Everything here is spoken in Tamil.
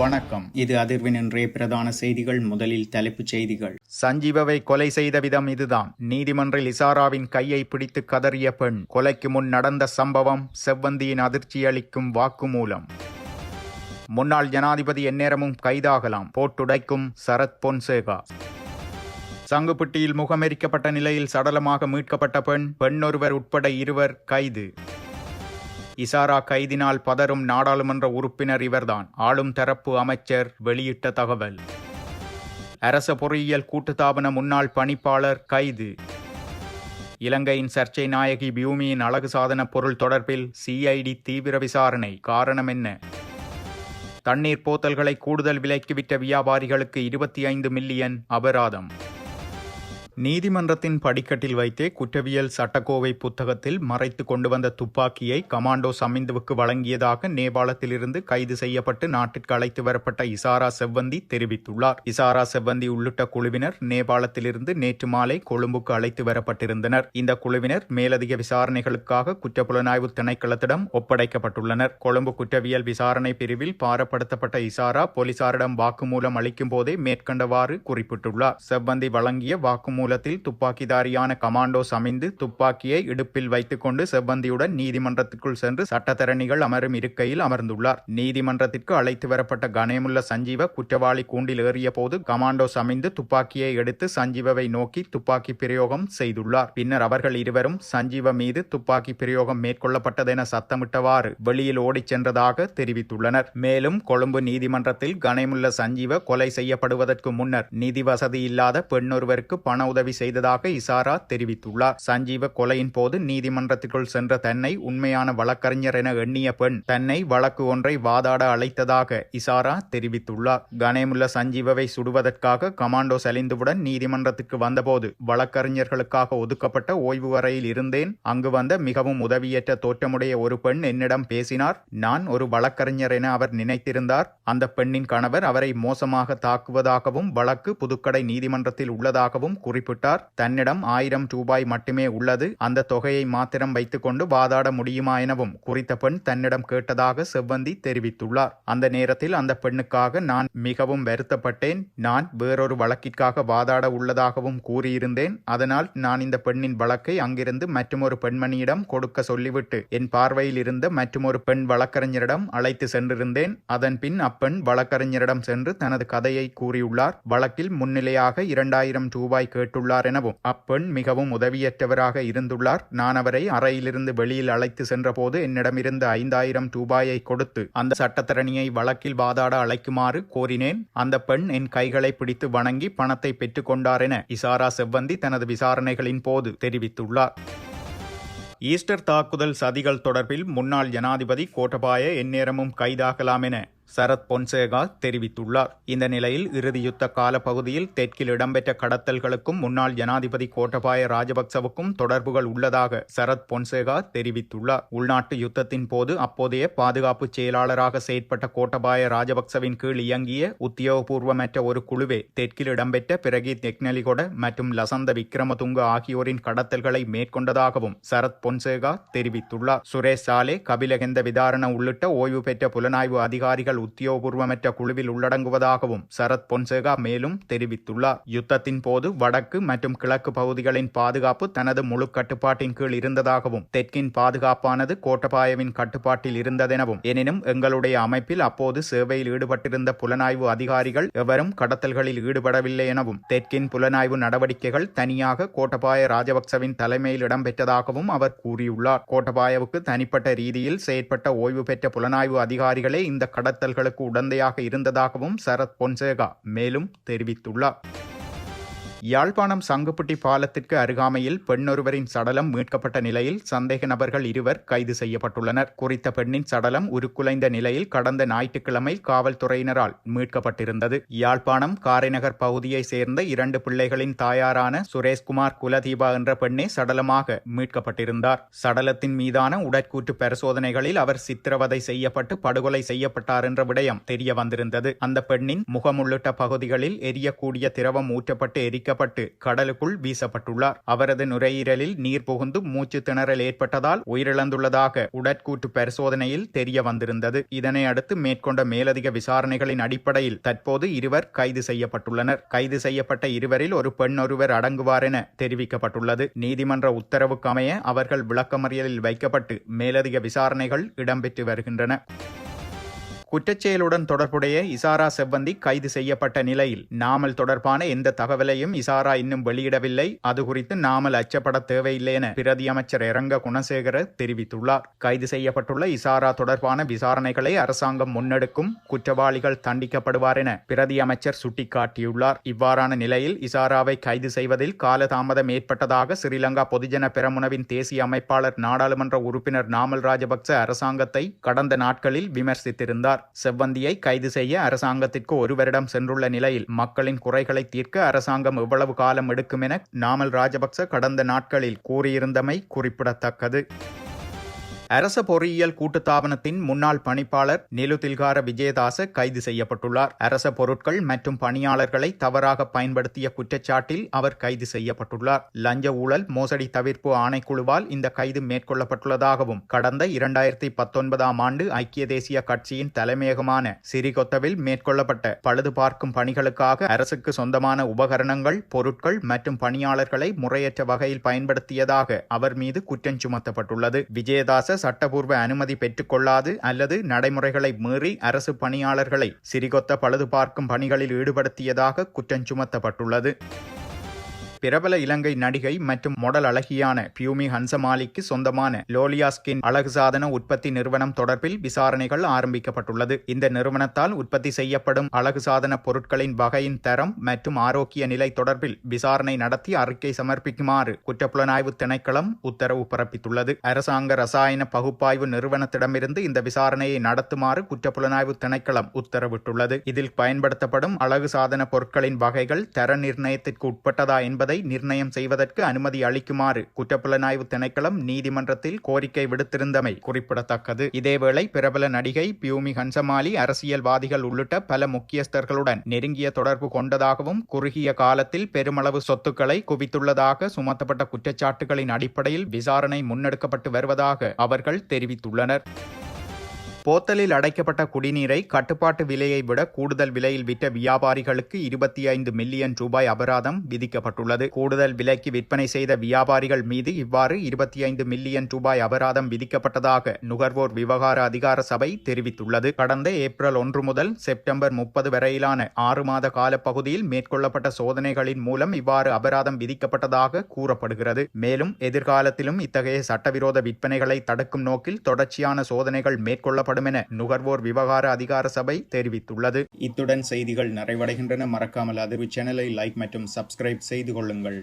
வணக்கம். இது அதிர்வின் இன்றைய பிரதான செய்திகள். முதலில் தலைப்புச் செய்திகள். சஞ்சீவவை கொலை செய்த விதம் இதுதான். நீதிமன்றில் இசாராவின் கையை பிடித்து கதறிய பெண். கொலைக்கு முன் நடந்த சம்பவம். செவ்வந்தியின் அதிர்ச்சியளிக்கும் வாக்குமூலம். முன்னாள் ஜனாதிபதி எந்நேரமும் கைதாகலாம். போட்டுடைக்கும் சரத் பொன்சேகா. சங்குப்பிட்டியில் முகமெரிக்கப்பட்ட நிலையில் சடலமாக மீட்கப்பட்ட பெண்ணொருவர் உட்பட 2 கைது. இசாரா கைதினால் பதறும் நாடாளுமன்ற உறுப்பினர் இவர்தான். ஆளும் தரப்பு அமைச்சர் வெளியிட்ட தகவல். அரச பொறியியல் கூட்டுத்தாபன முன்னாள் பணிப்பாளர் கைது. இலங்கையின் சர்ச்சை நாயகி பியூமியின் அழகு சாதன பொருள் தொடர்பில் சிஐடி தீவிர விசாரணை. காரணம் என்ன? தண்ணீர் போத்தல்களை கூடுதல் விலைக்கு விற்ற வியாபாரிகளுக்கு 25 மில்லியன் அபராதம். நீதிமன்றத்தின் படிக்கட்டில் வைத்தே குற்றவியல் சட்டக்கோவை புத்தகத்தில் மறைத்து கொண்டு வந்த துப்பாக்கியை கமாண்டோ சமிந்துவுக்கு வழங்கியதாக நேபாளத்திலிருந்து கைது செய்யப்பட்டு நாட்டிற்கு அழைத்து வரப்பட்ட இசாரா செவ்வந்தி தெரிவித்துள்ளார். இசாரா செவ்வந்தி உள்ளிட்ட குழுவினர் நேபாளத்திலிருந்து நேற்று மாலை கொழும்புக்கு அழைத்து வரப்பட்டிருந்தனர். இந்த குழுவினர் மேலதிக விசாரணைகளுக்காக குற்றப்புலனாய்வு திணைக்களத்திடம் ஒப்படைக்கப்பட்டுள்ளனர். கொழும்பு குற்றவியல் விசாரணை பிரிவில் பாரப்படுத்தப்பட்ட இசாரா போலீசாரிடம் வாக்குமூலம் அளிக்கும் போதே மேற்கண்டவாறு குறிப்பிட்டுள்ளார். செவ்வந்தி வழங்கிய வாக்குமூலத்தில் துப்பாக்கிதாரியான கமாண்டோ சமிந்து துப்பாக்கியை இடுப்பில் வைத்துக் கொண்டு செவ்வந்தியுடன் நீதிமன்றத்திற்குள் சென்று சட்டத்தரணிகள் அமரும் இருக்கையில் அமர்ந்துள்ளார். நீதிமன்றத்திற்கு அழைத்து வரப்பட்ட கணேமுல்ல சஞ்சீவ குற்றவாளி கூண்டில் ஏறிய போது கமாண்டோ சமிந்து துப்பாக்கியை எடுத்து சஞ்சீவவை நோக்கி துப்பாக்கி பிரயோகம் செய்துள்ளார். பின்னர் அவர்கள் இருவரும் சஞ்சீவ மீது துப்பாக்கி பிரயோகம் மேற்கொள்ளப்பட்டதென சத்தமிட்டவாறு வெளியில் ஓடிச் சென்றதாக தெரிவித்துள்ளனர். மேலும் கொழும்பு நீதிமன்றத்தில் கணேமுல்ல சஞ்சீவ கொலை செய்யப்படுவதற்கு முன்னர் நிதி வசதி இல்லாத பெண்ணொருவருக்கு பண உதவி செய்ததாக இசாரா தெரிவித்துள்ளார். சஞ்சீவ கொலையின் போது நீதிமன்றத்திற்குள் சென்ற தன்னை உண்மையான வழக்கறிஞர் என எண்ணிய பெண் தன்னை வழக்கு ஒன்றை வாதாட அழைத்ததாக இசாரா தெரிவித்துள்ளார். கணேமுல்ல சஞ்சீவவை சுடுவதற்காக கமாண்டோ சலிந்துவுடன் நீதிமன்றத்திற்கு வந்தபோது வழக்கறிஞர்களுக்காக ஒதுக்கப்பட்ட ஓய்வு அறையில் இருந்தேன். அங்கு வந்த மிகவும் உதவியற்ற தோற்றமுடைய ஒரு பெண் என்னிடம் பேசினார். நான் ஒரு வழக்கறிஞர் என அவர் நினைத்திருந்தார். அந்த பெண்ணின் கணவர் அவரை மோசமாக தாக்குவதாகவும் வழக்கு புதுக்கடை நீதிமன்றத்தில் உள்ளதாகவும் குறிப்பிட்டார். தன்னிடம் 1000 ரூபாய் மட்டுமே உள்ளது. அந்த தொகையை மாத்திரம் வைத்துக் கொண்டு வாதாட முடியுமா எனவும் குறித்த பெண் தன்னிடம் கேட்டதாக செவ்வந்தி தெரிவித்துள்ளார். அந்த நேரத்தில் அந்த பெண்ணுக்காக நான் மிகவும் வருத்தப்பட்டேன். நான் வேறொரு வழக்கிற்காக வாதாட உள்ளதாகவும் கூறியிருந்தேன். அதனால் நான் இந்த பெண்ணின் வழக்கை அங்கிருந்து மற்றொரு பெண்மணியிடம் கொடுக்க சொல்லிவிட்டு என் பார்வையில் இருந்த மற்றொரு பெண் வழக்கறிஞரிடம் அழைத்து சென்றிருந்தேன். அதன் பின் அப்பெண் வழக்கறிஞரிடம் சென்று தனது கதையை கூறியுள்ளார். வழக்கில் முன்னிலையாக 2000 ரூபாய் கேட்டுள்ளார் எனவும் அப்பெண் மிகவும் உதவியற்றவராக இருந்துள்ளார். நான் அவரை அறையிலிருந்து வெளியில் அழைத்து சென்ற போது என்னிடமிருந்த 5000 ரூபாயை கொடுத்து அந்த சட்டத்தரணியை வழக்கில் வாதாட அழைக்குமாறு கோரினேன். அந்த பெண் என் கைகளை பிடித்து வணங்கி பணத்தை பெற்றுக் கொண்டார் என இசாரா செவ்வந்தி தனது விசாரணைகளின் போது தெரிவித்துள்ளார். ஈஸ்டர் தாக்குதல் சதிகள் தொடர்பில் முன்னாள் ஜனாதிபதி கோட்டபாய எந்நேரமும் கைதாகலாம் என சரத் பொன்சேகா தெரிவித்துள்ளார். இந்த நிலையில் இறுதி யுத்த கால பகுதியில் தெற்கில் இடம்பெற்ற கடத்தல்களுக்கும் முன்னாள் ஜனாதிபதி கோட்டபாய ராஜபக்சவுக்கும் தொடர்புகள் உள்ளதாக சரத் பொன்சேகா தெரிவித்துள்ளார். உள்நாட்டு யுத்தத்தின் போது அப்போதைய பாதுகாப்பு செயலாளராக செயற்பட்ட கோட்டபாய ராஜபக்சவின் கீழ் இயங்கிய உத்தியோகபூர்வமற்ற ஒரு குழுவே தெற்கில் இடம்பெற்ற பிரகீத் எக்னலிகொட மற்றும் லசந்த விக்ரமதுங்க ஆகியோரின் கடத்தல்களை மேற்கொண்டதாகவும் சரத் பொன்சேகா தெரிவித்துள்ளார். சுரேஷ் சாலே, கபிலகெந்த விதாரண உள்ளிட்ட ஓய்வு பெற்ற புலனாய்வு அதிகாரிகள் உத்தியோகபூர்வமற்ற குழுவில் உள்ளடங்குவதாகவும் சரத் பொன்சேகா மேலும் தெரிவித்துள்ளார். யுத்தத்தின் போது வடக்கு மற்றும் கிழக்கு பகுதிகளின் பாதுகாப்பு தனது முழு கட்டுப்பாட்டின் கீழ் இருந்ததாகவும் தெற்கின் பாதுகாப்பானது கோட்டபாயவின் கட்டுப்பாட்டில் இருந்ததெனவும் எனினும் எங்களுடைய அமைப்பில் அப்போது சேவையில் ஈடுபட்டிருந்த புலனாய்வு அதிகாரிகள் எவரும் கடத்தல்களில் ஈடுபடவில்லை எனவும் தெற்கின் புலனாய்வு நடவடிக்கைகள் தனியாக கோட்டபாய ராஜபக்சவின் தலைமையில் இடம்பெற்றதாகவும் அவர் கூறியுள்ளார். கோட்டபாயவுக்கு தனிப்பட்ட ரீதியில் செயற்பட்ட ஓய்வு பெற்ற புலனாய்வு அதிகாரிகளே இந்த கடத்தல்களுக்கு உடந்தையாக இருந்ததாகவும் சரத் பொன்சேகா மேலும் தெரிவித்துள்ளார். யாழ்ப்பாணம் சங்குப்பிட்டி பாலத்திற்கு அருகாமையில் பெண்ணொருவரின் சடலம் மீட்கப்பட்ட நிலையில் சந்தேக நபர்கள் 2 கைது செய்யப்பட்டுள்ளனர். குறித்த பெண்ணின் சடலம் உருக்குலைந்த நிலையில் கடந்த ஞாயிற்றுக்கிழமை காவல்துறையினரால் மீட்கப்பட்டிருந்தது. யாழ்ப்பாணம் காரைநகர் பகுதியை சேர்ந்த 2 பிள்ளைகளின் தாயாரான சுரேஷ்குமார் குலதீபா என்ற பெண்ணே சடலமாக மீட்கப்பட்டிருந்தார். சடலத்தின் மீதான உடற்கூற்று பரிசோதனைகளில் அவர் சித்திரவதை செய்யப்பட்டு படுகொலை செய்யப்பட்டார் என்ற விடயம் தெரிய வந்திருந்தது. அந்த பெண்ணின் முகம் உள்ளிட்ட பகுதிகளில் எரியக்கூடிய திரவம் ஊற்றப்பட்டு எரிக்க பிடிக்கப்பட்டு கடலுக்குள் வீசப்பட்டுள்ளார். அவரது நுரையீரலில் நீர் புகுந்து மூச்சு திணறல் ஏற்பட்டதால் உயிரிழந்துள்ளதாக உடற்கூற்று பரிசோதனையில் தெரிய வந்திருந்தது. இதனை அடுத்து மேற்கொண்ட மேலதிக விசாரணைகளின் அடிப்படையில் தற்போது இருவர் கைது செய்யப்பட்டுள்ளனர். கைது செய்யப்பட்ட இருவரில் ஒரு பெண் ஒருவர் அடங்குவார் என தெரிவிக்கப்பட்டுள்ளது. நீதிமன்ற உத்தரவுக்கு அமைய அவர்கள் விளக்கமறியலில் வைக்கப்பட்டு மேலதிக விசாரணைகள் இடம்பெற்று வருகின்றன. குற்றச்செயலுடன் தொடர்புடைய இசாரா செவ்வந்தி கைது செய்யப்பட்ட நிலையில் நாமல் தொடர்பான எந்த தகவலையும் இசாரா இன்னும் வெளியிடவில்லை. அது குறித்து நாமல் அச்சப்பட தேவையில்லை என பிரதி அமைச்சர் இரங்க குணசேகர தெரிவித்துள்ளார். கைது செய்யப்பட்டுள்ள இசாரா தொடர்பான விசாரணைகளை அரசாங்கம் முன்னெடுக்கும், குற்றவாளிகள் தண்டிக்கப்படுவார் என பிரதி அமைச்சர் சுட்டிக்காட்டியுள்ளார். இவ்வாறான நிலையில் இசாராவை கைது செய்வதில் காலதாமதம் ஏற்பட்டதாக ஸ்ரீலங்கா பொதுஜன பெரமுனவின் தேசிய அமைப்பாளர் நாடாளுமன்ற உறுப்பினர் நாமல் ராஜபக்ச அரசாங்கத்தை கடந்த நாட்களில் விமர்சித்திருந்தார். செவ்வந்தியை கைது செய்ய அரசாங்கத்திற்கு ஒரு வருடம் சென்றுள்ள நிலையில் மக்களின் குறைகளை தீர்க்க அரசாங்கம் எவ்வளவு காலம் எடுக்கும் என நாமல் ராஜபக்ச கடந்த நாட்களில் கூறியிருந்தமை குறிப்பிடத்தக்கது. அரச பொறியியல் கூட்டுத்தாபனத்தின் முன்னாள் பணிப்பாளர் நிலுதில்கார விஜயதாச கைது செய்யப்பட்டுள்ளார். அரச பொருட்கள் மற்றும் பணியாளர்களை தவறாக பயன்படுத்திய குற்றச்சாட்டில் அவர் கைது செய்யப்பட்டுள்ளார். லஞ்ச ஊழல் மோசடி தவிர்ப்பு ஆணைக்குழுவால் இந்த கைது மேற்கொள்ளப்பட்டுள்ளதாகவும் கடந்த 2019ஆம் ஆண்டு ஐக்கிய தேசிய கட்சியின் தலைமையகமான சிறிகொத்தவில் மேற்கொள்ளப்பட்ட பழுது பார்க்கும் பணிகளுக்காக அரசுக்கு சொந்தமான உபகரணங்கள், பொருட்கள் மற்றும் பணியாளர்களை முறையற்ற வகையில் பயன்படுத்தியதாக அவர் மீது குற்றம் சுமத்தப்பட்டுள்ளது. விஜயதாச சட்டபூர்வ அனுமதி பெற்றுக்கொள்ளாது அல்லது நடைமுறைகளை மீறி அரசு பணியாளர்களை சிறிகொத்த பழுது பார்க்கும் பணிகளில் ஈடுபடுத்தியதாக குற்றம் சுமத்தப்பட்டுள்ளது. பிரபல இலங்கை நடிகை மற்றும் மொடல் அழகியான பியூமி ஹன்சமாலிக்கு சொந்தமான லோலியா ஸ்கின் அழகு சாதன உற்பத்தி நிறுவனம் தொடர்பில் விசாரணைகள் ஆரம்பிக்கப்பட்டுள்ளது. இந்த நிறுவனத்தால் உற்பத்தி செய்யப்படும் அழகு சாதன பொருட்களின் வகையின் தரம் மற்றும் ஆரோக்கிய நிலை தொடர்பில் விசாரணை நடத்தி அறிக்கை சமர்ப்பிக்குமாறு குற்றப்புலனாய்வு திணைக்களம் உத்தரவு பிறப்பித்துள்ளது. அரசாங்க ரசாயன பகுப்பாய்வு நிறுவனத்திடமிருந்து இந்த விசாரணையை நடத்துமாறு குற்றப்புலனாய்வு திணைக்களம் உத்தரவிட்டுள்ளது. இதில் பயன்படுத்தப்படும் அழகு சாதன பொருட்களின் வகைகள் தர நிர்ணயத்திற்கு உட்பட்டதா என்பதை நிர்ணயம் செய்வதற்கு அனுமதி அளிக்குமாறு குற்றப்புலனாய்வு திணைக்களம் நீதிமன்றத்தில் கோரிக்கை விடுத்திருந்தமை குறிப்பிடத்தக்கது. இதேவேளை பிரபல நடிகை பியூமி ஹன்சமாலி அரசியல்வாதிகள் உள்ளிட்ட பல முக்கியஸ்தர்களுடன் நெருங்கிய தொடர்பு கொண்டதாகவும் குறுகிய காலத்தில் பெருமளவு சொத்துக்களை குவித்துள்ளதாக சுமத்தப்பட்ட குற்றச்சாட்டுகளின் அடிப்படையில் விசாரணை முன்னெடுக்கப்பட்டு வருவதாக அவர்கள் தெரிவித்துள்ளனர். போத்தலில் அடைக்கப்பட்ட குடிநீரை கட்டுப்பாட்டு விலையை விட கூடுதல் விலையில் விற்ற வியாபாரிகளுக்கு 25 மில்லியன் ரூபாய் அபராதம் விதிக்கப்பட்டுள்ளது. கூடுதல் விலைக்கு விற்பனை செய்த வியாபாரிகள் மீது இவ்வாறு 25 மில்லியன் ரூபாய் அபராதம் விதிக்கப்பட்டதாக நுகர்வோர் விவகார அதிகார சபை தெரிவித்துள்ளது. கடந்த ஏப்ரல் 1 முதல் செப்டம்பர் 30 வரையிலான 6 மாத காலப்பகுதியில் மேற்கொள்ளப்பட்ட சோதனைகளின் மூலம் இவ்வாறு அபராதம் விதிக்கப்பட்டதாக கூறப்படுகிறது. மேலும் எதிர்காலத்திலும் இத்தகைய சட்டவிரோத விற்பனைகளை தடுக்கும் நோக்கில் தொடர்ச்சியான சோதனைகள் மேற்கொள்ளப்படும் என நுகர்வோர் விவகார அதிகார சபை தெரிவித்துள்ளது. இத்துடன் செய்திகள் நிறைவடைகின்றன. மறக்காமல் அதிர்வு சேனலை லைக் மற்றும் சப்ஸ்கிரைப் செய்து கொள்ளுங்கள்.